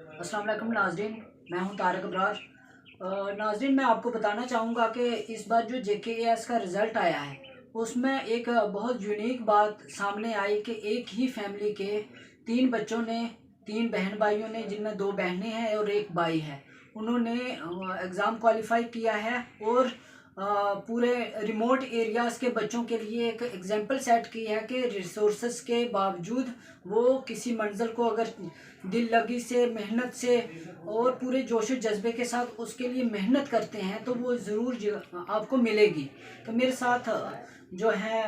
अस्सलाम वालेकुम नाज़रीन, मैं हूं तारक अबरार। नाज़रीन, मैं आपको बताना चाहूँगा कि इस बार जो JKS का रिज़ल्ट आया है उसमें एक बहुत यूनिक बात सामने आई कि एक ही फैमिली के 3 बच्चों ने, 3 बहन भाइयों ने, जिनमें 2 बहनें हैं और 1 भाई है, उन्होंने एग्ज़ाम क्वालिफाई किया है और पूरे रिमोट एरियाज़ के बच्चों के लिए एक एग्जाम्पल सेट की है कि रिसोर्सेज के बावजूद वो किसी मंजिल को अगर दिल लगी से, मेहनत से और पूरे जोश व जज्बे के साथ उसके लिए मेहनत करते हैं तो वो ज़रूर आपको मिलेगी। तो मेरे साथ जो है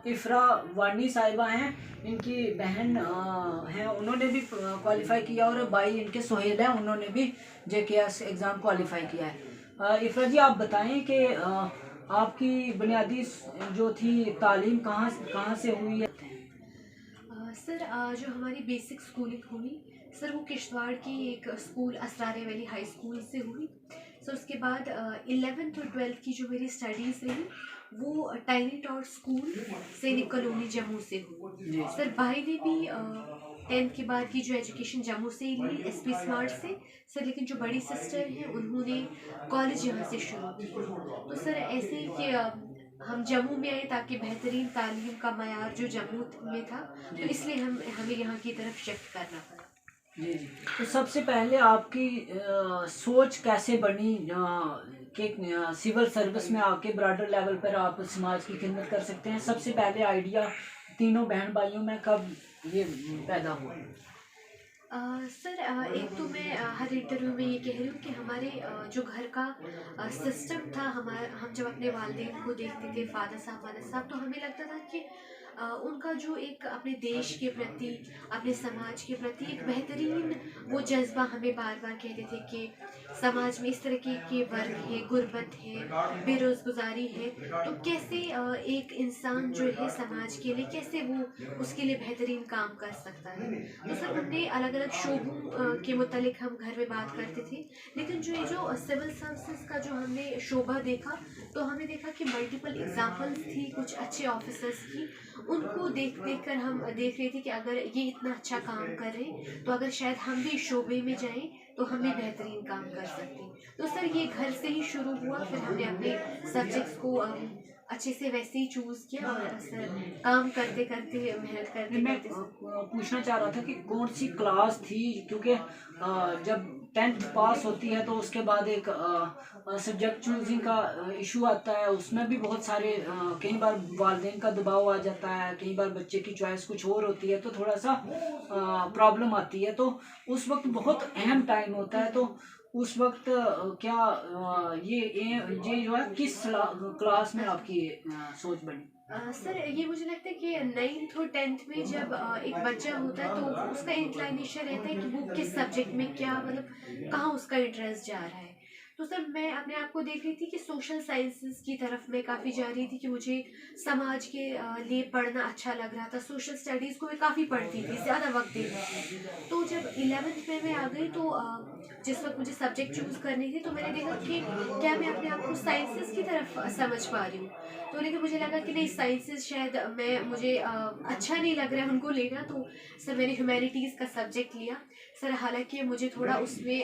इफ़रा वानी साहिबा हैं, इनकी बहन हैं, उन्होंने भी क्वालिफाई किया और भाई इनके सोहेल हैं, उन्होंने भी JKS एग्ज़ाम क्वालिफाई किया है। इफ़रा जी, आप बताएं कि आपकी बुनियादी जो थी तालीम कहाँ कहाँ से हुई है? सर जो हमारी बेसिक स्कूलिंग हुई सर वो किश्तवाड़ की एक school Asrar valley high school से हुई। सर उसके बाद 11th और 12th की जो मेरी स्टडीज़ रही वो टाइनी टॉट स्कूल सैनिक कॉलोनी जम्मू से हुई। सर भाई ने भी 10th के बाद की जो एजुकेशन जम्मू से ही ली SP स्मार्ट से। सर लेकिन जो बड़ी सिस्टर हैं उन्होंने कॉलेज यहाँ से शुरू की। तो सर ऐसे ही कि हम जम्मू में आए ताकि बेहतरीन तालीम का मयार जो जम्मू में था, तो इसलिए हमें यहाँ की तरफ शिफ्ट करना पड़ा। जी जी। तो सबसे पहले आपकी सोच कैसे बनी कि सिविल सर्विस में आके ब्रॉडर लेवल पर आप समाज की खिदमत कर सकते हैं? सबसे पहले आइडिया तीनों बहन भाइयों में कब ये पैदा हुआ? सर एक तो मैं हर इंटरव्यू में ये कह रही हूँ कि हमारे जो घर का सिस्टम था, हम जब अपने वालिदैन को देखते थे, फादर साहब मदर साहब, तो हमें लगता था कि उनका जो एक अपने देश के प्रति, अपने समाज के प्रति एक बेहतरीन वो जज्बा हमें बार बार कहते थे कि समाज में इस तरह के वर्ग है, गुर्बत है, बेरोजगारी है, तो कैसे एक इंसान जो है समाज के लिए कैसे वो उसके लिए बेहतरीन काम कर सकता है। तो सर उनने अलग अलग शोबों के मुतालिक हम घर में बात करते थे, लेकिन जो ये जो सिविल सर्विसेज का जो हमने शोभा देखा, तो हमें देखा कि मल्टीपल एग्जाम्पल्स थी कुछ अच्छे ऑफिसर्स की, उनको देख देख कर हम देख रहे थे कि अगर ये इतना अच्छा काम कर रहे हैं तो अगर शायद हम भी शोबे में जाएं तो हम भी बेहतरीन काम कर सकते हैं। तो सर ये घर से ही शुरू हुआ, फिर हमने अपने सब्जेक्ट्स को अच्छे से वैसे ही चूज़ किया और सर काम करते करते मेहनत करते मैं करते पूछना चाह रहा था कि कौन सी क्लास थी, क्योंकि जब 10th पास होती है तो उसके बाद एक सब्जेक्ट चूजिंग का इशू आता है, उसमें भी बहुत सारे कई बार वालिदैन का दबाव आ जाता है, कई बार बच्चे की चॉइस कुछ और होती है तो थोड़ा सा प्रॉब्लम आती है, तो उस वक्त बहुत अहम टाइम होता है। तो उस वक्त क्या ये जो है किस क्लास में आपकी सोच बनी? सर ये मुझे लगता है कि 9th और 10th में जब एक बच्चा होता है तो उसका इंक्लाइनेशन रहता है कि वो किस सब्जेक्ट में क्या मतलब कहाँ उसका इंटरेस्ट जा रहा है। तो सर मैं अपने आप को देख रही थी कि सोशल साइंसेस की तरफ मैं काफ़ी जा रही थी कि मुझे समाज के लिए पढ़ना अच्छा लग रहा था। सोशल स्टडीज़ को मैं काफ़ी पढ़ती थी, ज़्यादा वक्त देती थी। तो जब 11th में मैं आ गई तो जिस वक्त मुझे सब्जेक्ट चूज़ करनी थी तो मैंने देखा कि क्या मैं अपने आप को साइंसेस की तरफ समझ पा रही हूँ। तो लेकिन मुझे लगा कि नहीं, साइंसेस शायद मुझे अच्छा नहीं लग रहा है उनको लेना, तो सर मैंने ह्यूमैनिटीज़ का सब्जेक्ट लिया। सर हालांकि मुझे थोड़ा उसमें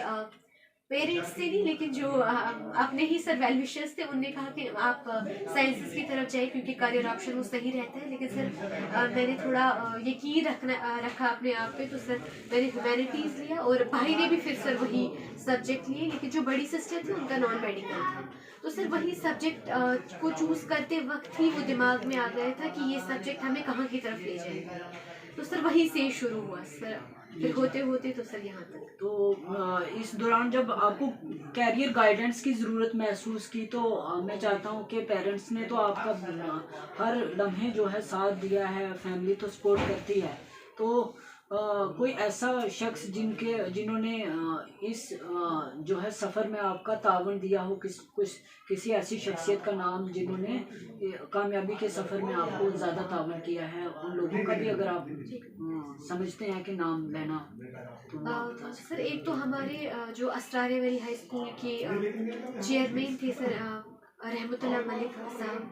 पेरेंट्स से नहीं लेकिन जो अपने ही सर वेल विशर्स थे, उनने कहा कि आप साइंसेस की तरफ जाइए क्योंकि करियर ऑप्शन वो सही रहता है। लेकिन सर मैंने थोड़ा यकीन रखा अपने आप पे, तो सर मैंने ह्यूमैनिटीज़ लिया और भाई ने भी फिर सर वही सब्जेक्ट लिए, लेकिन जो बड़ी सिस्टर थी उनका नॉन मेडिकल था। तो सर वही सब्जेक्ट को चूज़ करते वक्त ही वो दिमाग में आ गया था कि ये सब्जेक्ट हमें कहाँ की तरफ ले जाएगा। तो सर वहीं से शुरू हुआ सर, फिर होते होते तो सर यहाँ तक। तो इस दौरान जब आपको कैरियर गाइडेंस की ज़रूरत महसूस की तो मैं चाहता हूँ कि पेरेंट्स ने तो आपका हर लम्हे जो है साथ दिया है, फैमिली तो सपोर्ट करती है, तो कोई ऐसा शख्स जिन्होंने इस जो है सफ़र में आपका तावन दिया हो, किसी ऐसी शख्सियत का नाम जिन्होंने कामयाबी के सफ़र में आपको ज़्यादा तावन किया है, उन लोगों का भी अगर आप समझते हैं कि नाम लेना तो सर एक तो हमारे जो असरार वैली हाई स्कूल के चेयरमैन थे सर रहमतुल्लाह मलिक साहब।